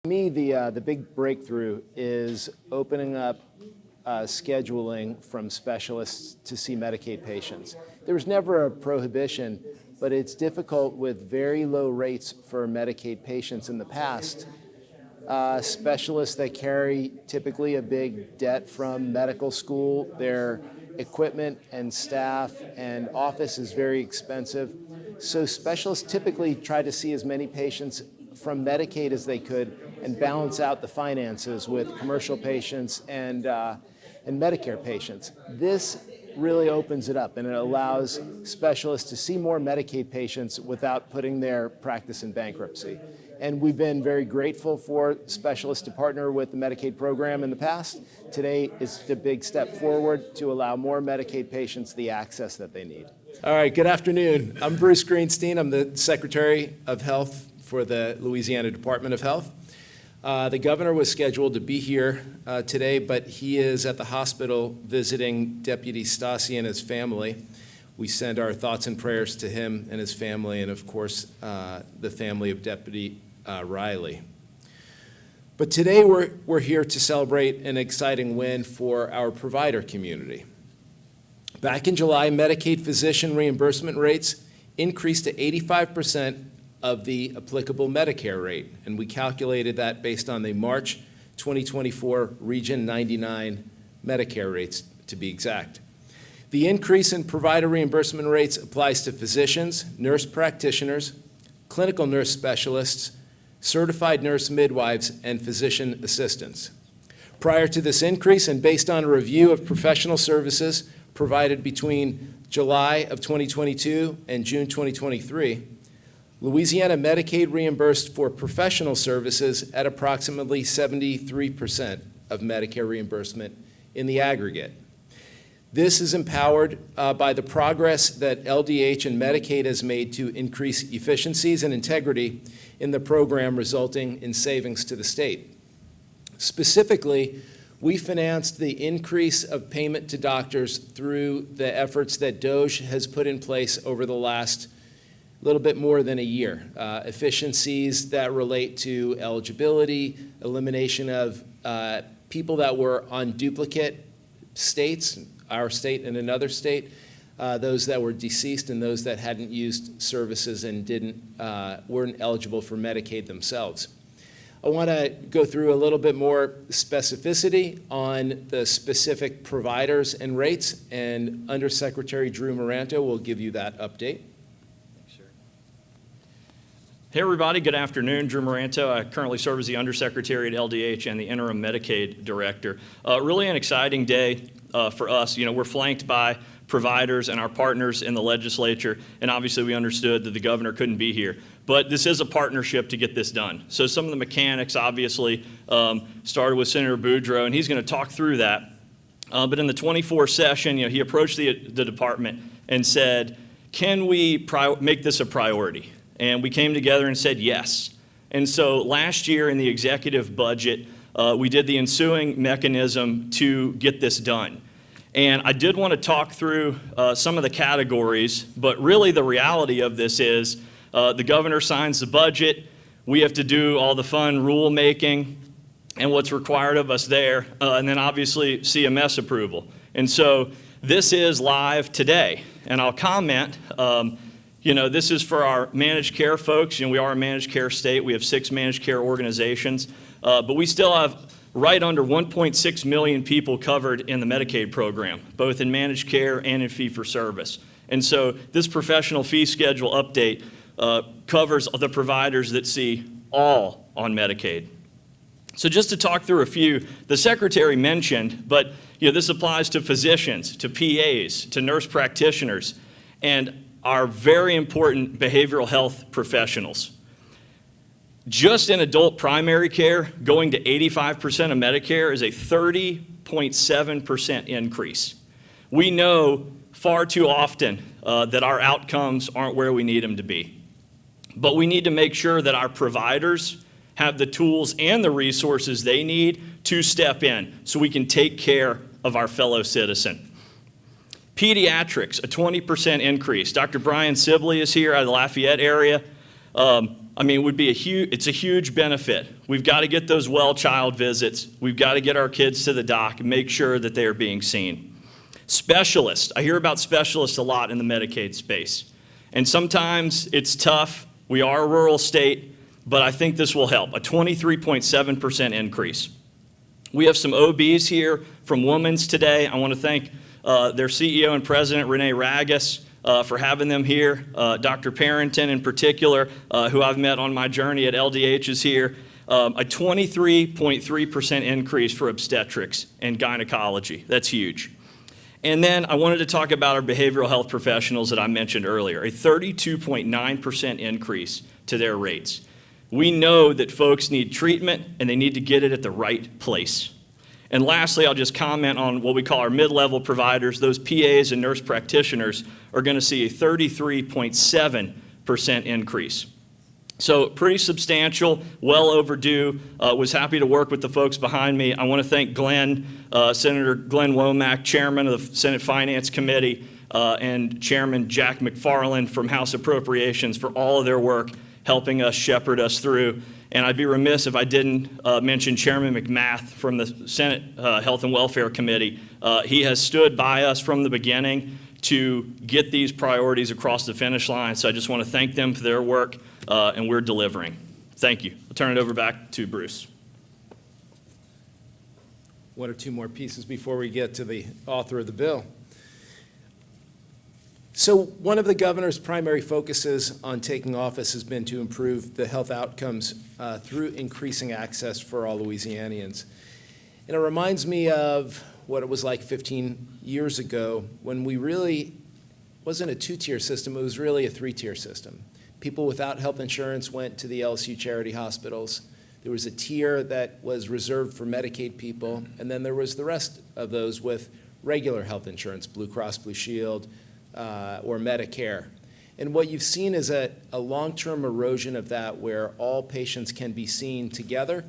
To me, the big breakthrough is opening up scheduling from specialists to see Medicaid patients. There was never a prohibition, but it's difficult with very low rates for Medicaid patients in the past. Specialists that carry typically a big debt from medical school, their equipment and staff and office is very expensive. So specialists typically try to see as many patients from Medicaid as they could and balance out the finances with commercial patients and Medicare patients. This really opens it up and it allows specialists to see more Medicaid patients without putting their practice in bankruptcy. And we've been very grateful for specialists to partner with the Medicaid program in the past. Today is a big step forward to allow more Medicaid patients the access that they need. All right, good afternoon. I'm Bruce Greenstein. I'm the Secretary of Health for the Louisiana Department of Health. The governor was scheduled to be here today, but he is at the hospital visiting Deputy Stassi and his family. We send our thoughts and prayers to him and his family, and of course, the family of Deputy Riley. But today we're here to celebrate an exciting win for our provider community. Back in July, Medicaid physician reimbursement rates increased to 85% of the applicable Medicare rate, and we calculated that based on the March 2024 Region 99 Medicare rates, to be exact. The increase in provider reimbursement rates applies to physicians, nurse practitioners, clinical nurse specialists, certified nurse midwives, and physician assistants. Prior to this increase, and based on a review of professional services provided between July of 2022 and June 2023, Louisiana Medicaid reimbursed for professional services at approximately 73% of Medicare reimbursement in the aggregate. This is empowered by the progress that LDH and Medicaid has made to increase efficiencies and integrity in the program, resulting in savings to the state. Specifically, we financed the increase of payment to doctors through the efforts that DOJ has put in place over the last little bit more than a year. Efficiencies that relate to eligibility, elimination of people that were on duplicate states, our state and another state, those that were deceased and those that hadn't used services and weren't eligible for Medicaid themselves. I want to go through a little bit more specificity on the specific providers and rates, and Undersecretary Drew Maranto will give you that update. Hey everybody, good afternoon. Drew Maranto. I currently serve as the Undersecretary at LDH and the Interim Medicaid Director. Really an exciting day for us. You know, we're flanked by providers and our partners in the legislature, and obviously we understood that the governor couldn't be here. But this is a partnership to get this done. So some of the mechanics obviously started with Senator Boudreaux, and he's going to talk through that. But in the 24 session, you know, he approached the department and said, can we make this a priority? And we came together and said yes. And so last year in the executive budget, we did the ensuing mechanism to get this done. And I did want to talk through some of the categories, but really the reality of this is the governor signs the budget, we have to do all the fun rule making and what's required of us there, and then obviously CMS approval. And so this is live today. And I'll comment, you know, this is for our managed care folks. You know, we are a managed care state. We have 6 managed care organizations, but we still have right under 1.6 million people covered in the Medicaid program, both in managed care and in fee-for-service. And so this professional fee schedule update covers the providers that see all on Medicaid. So just to talk through a few, the Secretary mentioned, but you know, this applies to physicians, to PAs, to nurse practitioners, and are very important behavioral health professionals. Just in adult primary care, going to 85% of Medicare is a 30.7% increase. We know far too often that our outcomes aren't where we need them to be. But we need to make sure that our providers have the tools and the resources they need to step in so we can take care of our fellow citizen. Pediatrics, a 20% increase. Dr. Brian Sibley is here out of the Lafayette area. I mean, it's a huge benefit. We've got to get those well child visits. We've got to get our kids to the doc and make sure that they are being seen. Specialists. I hear about specialists a lot in the Medicaid space. And sometimes it's tough. We are a rural state, but I think this will help. A 23.7% increase. We have some OBs here from Women's today. I want to thank their CEO and president, Renee Ragus, for having them here. Dr. Parrington in particular, who I've met on my journey at LDH, is here. A 23.3% increase for obstetrics and gynecology. That's huge. And then I wanted to talk about our behavioral health professionals that I mentioned earlier, a 32.9% increase to their rates. We know that folks need treatment and they need to get it at the right place. And lastly, I'll just comment on what we call our mid-level providers. Those PAs and nurse practitioners are going to see a 33.7% increase. So pretty substantial, well overdue. Was happy to work with the folks behind me. I want to thank Senator Glenn Womack, chairman of the Senate Finance Committee, and Chairman Jack McFarland from House Appropriations for all of their work helping us shepherd us through. And I'd be remiss if I didn't mention Chairman McMath from the Senate Health and Welfare Committee. He has stood by us from the beginning to get these priorities across the finish line. So I just want to thank them for their work, and we're delivering. Thank you. I'll turn it over back to Bruce. One or two more pieces before we get to the author of the bill. So one of the governor's primary focuses on taking office has been to improve the health outcomes through increasing access for all Louisianians. And it reminds me of what it was like 15 years ago when we really wasn't a two-tier system, it was really a three-tier system. People without health insurance went to the LSU charity hospitals. There was a tier that was reserved for Medicaid people, and then there was the rest of those with regular health insurance, Blue Cross Blue Shield, or Medicare. And what you've seen is a long-term erosion of that where all patients can be seen together.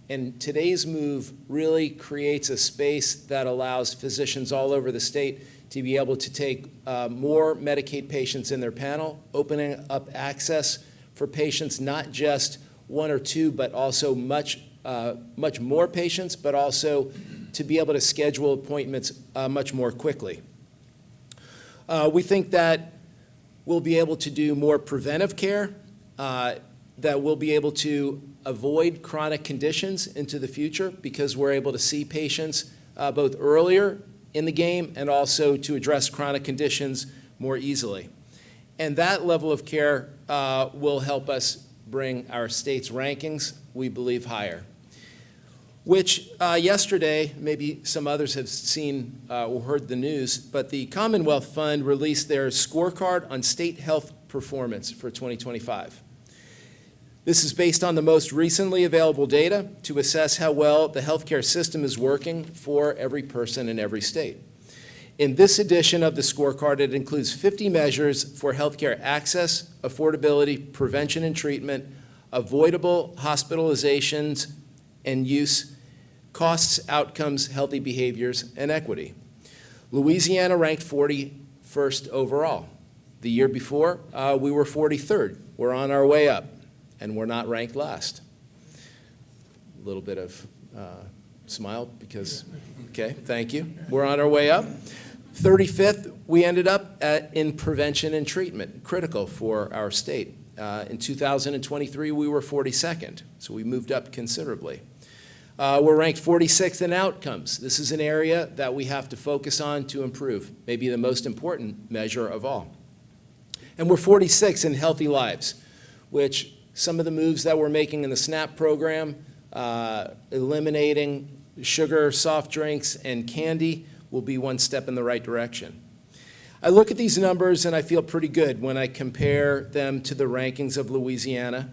And today's move really creates a space that allows physicians all over the state to be able to take more Medicaid patients in their panel, opening up access for patients, not just one or two, but also much more patients, but also to be able to schedule appointments much more quickly. We think that we'll be able to do more preventive care, that we'll be able to avoid chronic conditions into the future because we're able to see patients both earlier in the game and also to address chronic conditions more easily. And that level of care will help us bring our state's rankings, we believe, higher. Which yesterday, maybe some others have seen or heard the news, but the Commonwealth Fund released their scorecard on state health performance for 2025. This is based on the most recently available data to assess how well the healthcare system is working for every person in every state. In this edition of the scorecard, it includes 50 measures for healthcare access, affordability, prevention and treatment, avoidable hospitalizations and use, costs, outcomes, healthy behaviors, and equity. Louisiana ranked 41st overall. The year before, we were 43rd. We're on our way up, and we're not ranked last. A little bit of smile because, okay, thank you. We're on our way up. 35th, we ended up in prevention and treatment, critical for our state. In 2023, we were 42nd, so we moved up considerably. We're ranked 46th in outcomes. This is an area that we have to focus on to improve, maybe the most important measure of all. And we're 46th in healthy lives, which some of the moves that we're making in the SNAP program, eliminating sugar, soft drinks, and candy will be one step in the right direction. I look at these numbers and I feel pretty good when I compare them to the rankings of Louisiana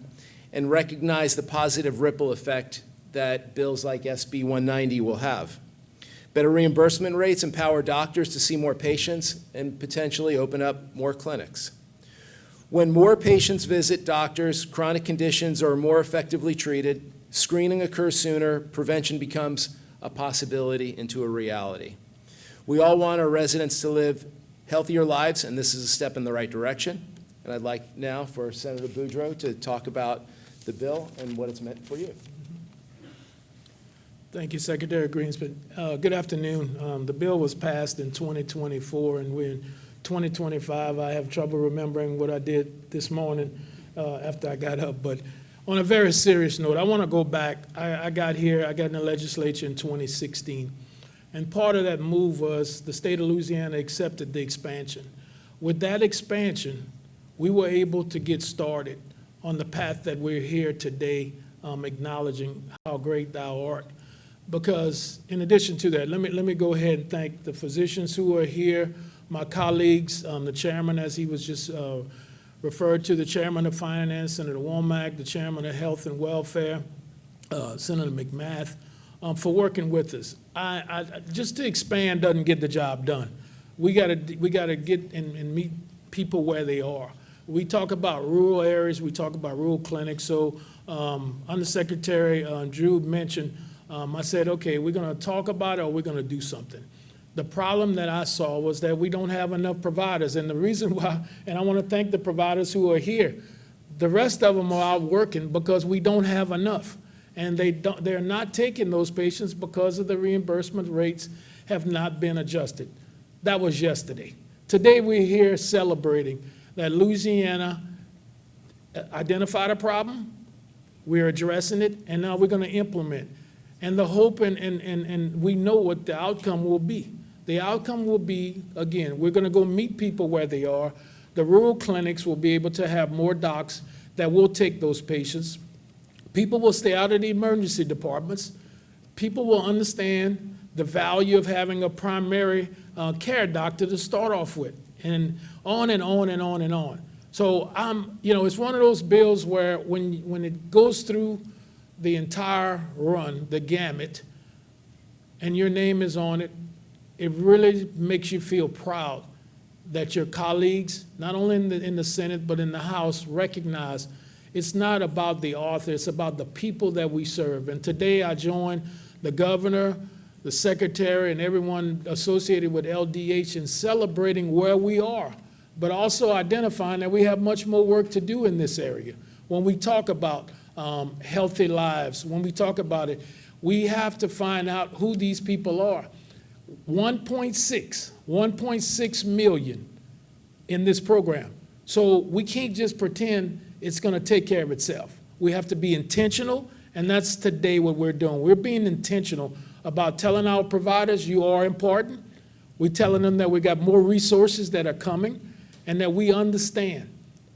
and recognize the positive ripple effect that bills like SB 190 will have. Better reimbursement rates empower doctors to see more patients and potentially open up more clinics. When more patients visit doctors, chronic conditions are more effectively treated, screening occurs sooner, prevention becomes a possibility into a reality. We all want our residents to live healthier lives, and this is a step in the right direction. And I'd like now for Senator Boudreaux to talk about the bill and what it's meant for you. Thank you, Secretary Greenspan. Good afternoon. The bill was passed in 2024, and we're in 2025. I have trouble remembering what I did this morning after I got up. But on a very serious note, I want to go back. I got in the legislature in 2016. And part of that move was the state of Louisiana accepted the expansion. With that expansion, we were able to get started on the path that we're here today, acknowledging how great thou art. Because in addition to that, let me go ahead and thank the physicians who are here, my colleagues, the chairman, as he was just referred to, the chairman of finance, Senator Womack, the chairman of health and welfare, Senator McMath, for working with us. Just to expand doesn't get the job done. We gotta get and meet people where they are. We talk about rural areas, we talk about rural clinics. So Undersecretary Drew mentioned, I said, okay, we're gonna talk about it or we're gonna do something. The problem that I saw was that we don't have enough providers. And the reason why, and I wanna thank the providers who are here, the rest of them are out working because we don't have enough. And they're not taking those patients because of the reimbursement rates have not been adjusted. That was yesterday. Today we're here celebrating that Louisiana identified a problem, we're addressing it, and now we're gonna implement. And the hope and we know what the outcome will be. The outcome will be, again, we're gonna go meet people where they are. The rural clinics will be able to have more docs that will take those patients. People will stay out of the emergency departments. People will understand the value of having a primary care doctor to start off with, and on and on and on and on. So it's one of those bills where when it goes through the entire run, the gamut, and your name is on it, it really makes you feel proud that your colleagues, not only in the Senate, but in the House, recognize it's not about the author, it's about the people that we serve. And today I join the governor, the secretary, and everyone associated with LDH in celebrating where we are, but also identifying that we have much more work to do in this area. When we talk about healthy lives, when we talk about it, we have to find out who these people are. 1.6 million in this program. So we can't just pretend it's going to take care of itself. We have to be intentional, and that's today what we're doing. We're being intentional about telling our providers you are important. We're telling them that we got more resources that are coming, and that we understand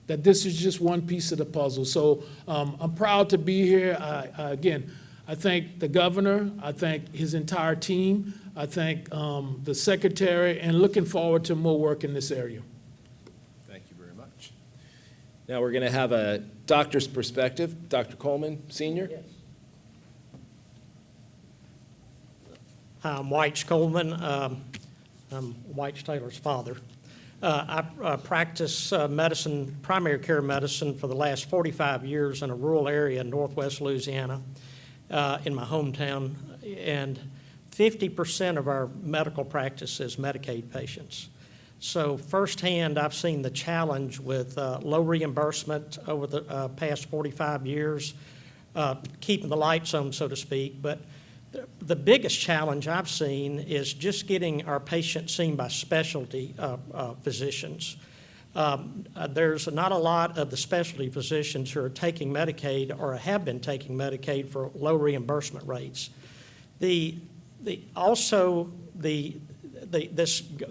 that this is just one piece of the puzzle. So I'm proud to be here. Again, I thank the governor, I thank his entire team, I thank the secretary, and looking forward to more work in this area. Thank you very much. Now we're going to have a doctor's perspective. Dr. Coleman, Sr. Yes. I'm White Coleman. I'm White Taylor's father. I practice medicine, primary care medicine, for the last 45 years in a rural area in northwest Louisiana, in my hometown, and 50% of our medical practice is Medicaid patients. So firsthand, I've seen the challenge with low reimbursement over the past 45 years, keeping the lights on, so to speak. But the biggest challenge I've seen is just getting our patients seen by specialty physicians. There's not a lot of the specialty physicians who are taking Medicaid or have been taking Medicaid for low reimbursement rates. This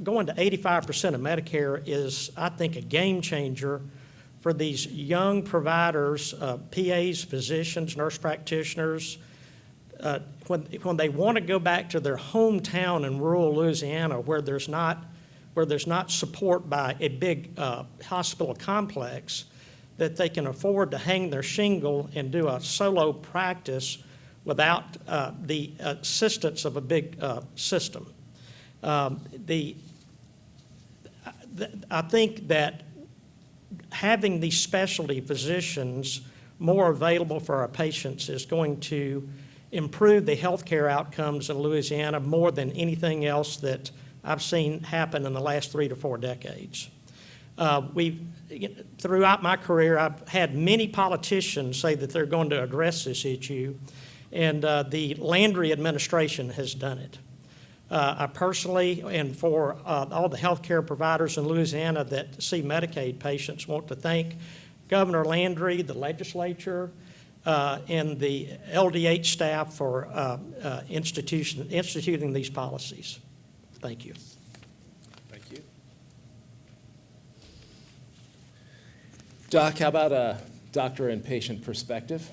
going to 85% of Medicare is, I think, a game changer for these young providers, PAs, physicians, nurse practitioners, when they want to go back to their hometown in rural Louisiana where there's not support by a big hospital complex, that they can afford to hang their shingle and do a solo practice without the assistance of a big system. I think that having these specialty physicians more available for our patients is going to improve the healthcare outcomes in Louisiana more than anything else that I've seen happen in the last 3 to 4 decades. Throughout my career, I've had many politicians say that they're going to address this issue, and the Landry administration has done it. I personally, and for all the healthcare providers in Louisiana that see Medicaid patients, want to thank Governor Landry, the legislature, and the LDH staff for instituting these policies. Thank you. Thank you. Doc, how about a doctor and patient perspective?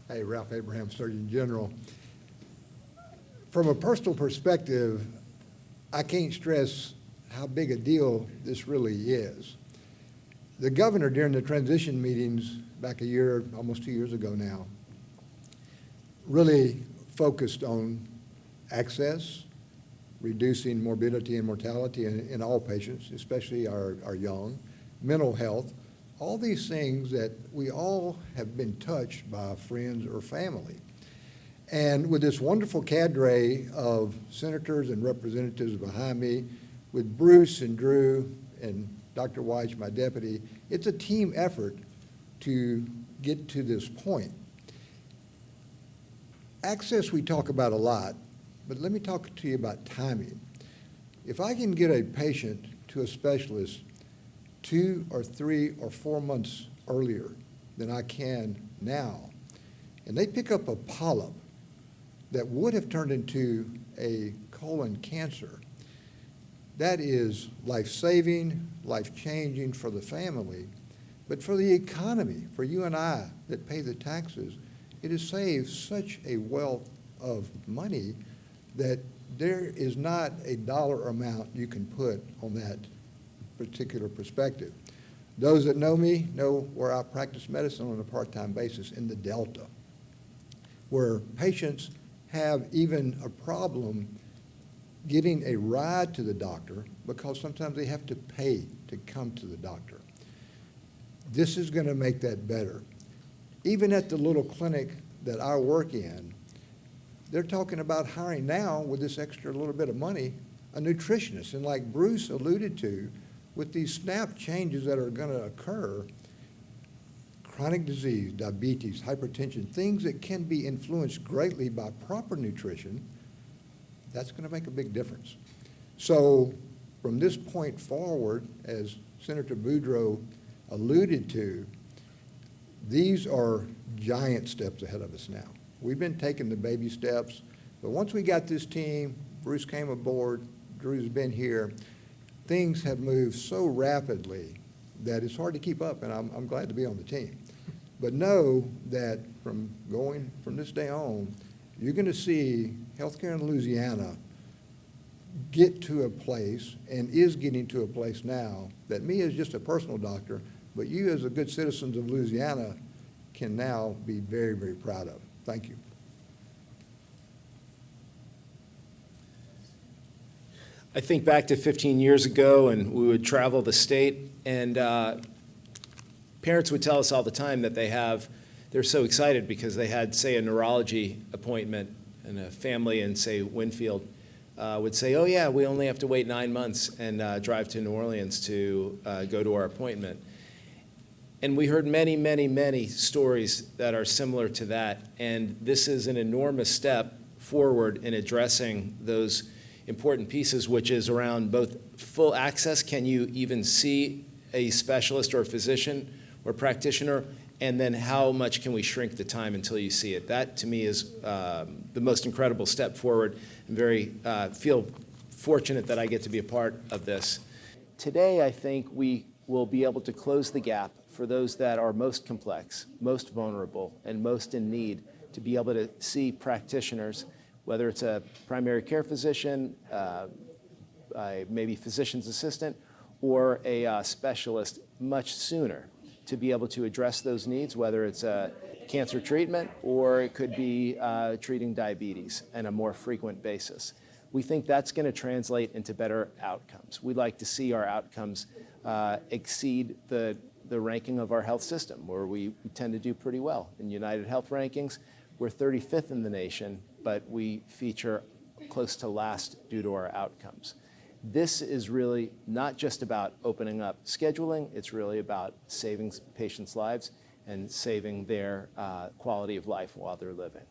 Hey, Ralph Abraham, Surgeon General. From a personal perspective, I can't stress how big a deal this really is. The governor, during the transition meetings back a year, almost 2 years ago now, really focused on access, reducing morbidity and mortality in all patients, especially our young, mental health, all these things that we all have been touched by friends or family. And with this wonderful cadre of senators and representatives behind me, with Bruce and Drew and Dr. Weich, my deputy, it's a team effort to get to this point. Access we talk about a lot, but let me talk to you about timing. If I can get a patient to a specialist 2 or 3 or 4 months earlier than I can now, and they pick up a polyp that would have turned into a colon cancer, that is life-saving, life-changing for the family, but for the economy, for you and I that pay the taxes, it has saved such a wealth of money that there is not a dollar amount you can put on that particular perspective. Those that know me know where I practice medicine on a part-time basis in the Delta, where patients have even a problem getting a ride to the doctor because sometimes they have to pay to come to the doctor. This is going to make that better. Even at the little clinic that I work in, they're talking about hiring now, with this extra little bit of money, a nutritionist. And like Bruce alluded to, with these SNAP changes that are going to occur, chronic disease, diabetes, hypertension, things that can be influenced greatly by proper nutrition, that's going to make a big difference. So from this point forward, as Senator Boudreaux alluded to, these are giant steps ahead of us now. We've been taking the baby steps, but once we got this team, Bruce came aboard, Drew's been here, things have moved so rapidly that it's hard to keep up, and I'm glad to be on the team. But know that from this day on, you're going to see healthcare in Louisiana get to a place, and is getting to a place now, that me as just a personal doctor, but you as a good citizens of Louisiana can now be very, very proud of. Thank you. I think back to 15 years ago, and we would travel the state, and parents would tell us all the time that they're so excited because they had, say, a neurology appointment, and a family in, say, Winfield would say, oh yeah, we only have to wait 9 months and drive to New Orleans to go to our appointment. And we heard many, many, many stories that are similar to that, and this is an enormous step forward in addressing those important pieces, which is around both full access, can you even see a specialist or a physician or practitioner, and then how much can we shrink the time until you see it. That, to me, is the most incredible step forward. I'm very feel fortunate that I get to be a part of this. Today, I think we will be able to close the gap for those that are most complex, most vulnerable, and most in need, to be able to see practitioners, whether it's a primary care physician, maybe physician's assistant, or a specialist much sooner, to be able to address those needs, whether it's a cancer treatment or it could be treating diabetes on a more frequent basis. We think that's going to translate into better outcomes. We'd like to see our outcomes exceed the ranking of our health system, where we tend to do pretty well. In United Health rankings, we're 35th in the nation, but we feature close to last due to our outcomes. This is really not just about opening up scheduling, it's really about saving patients' lives and saving their quality of life while they're living.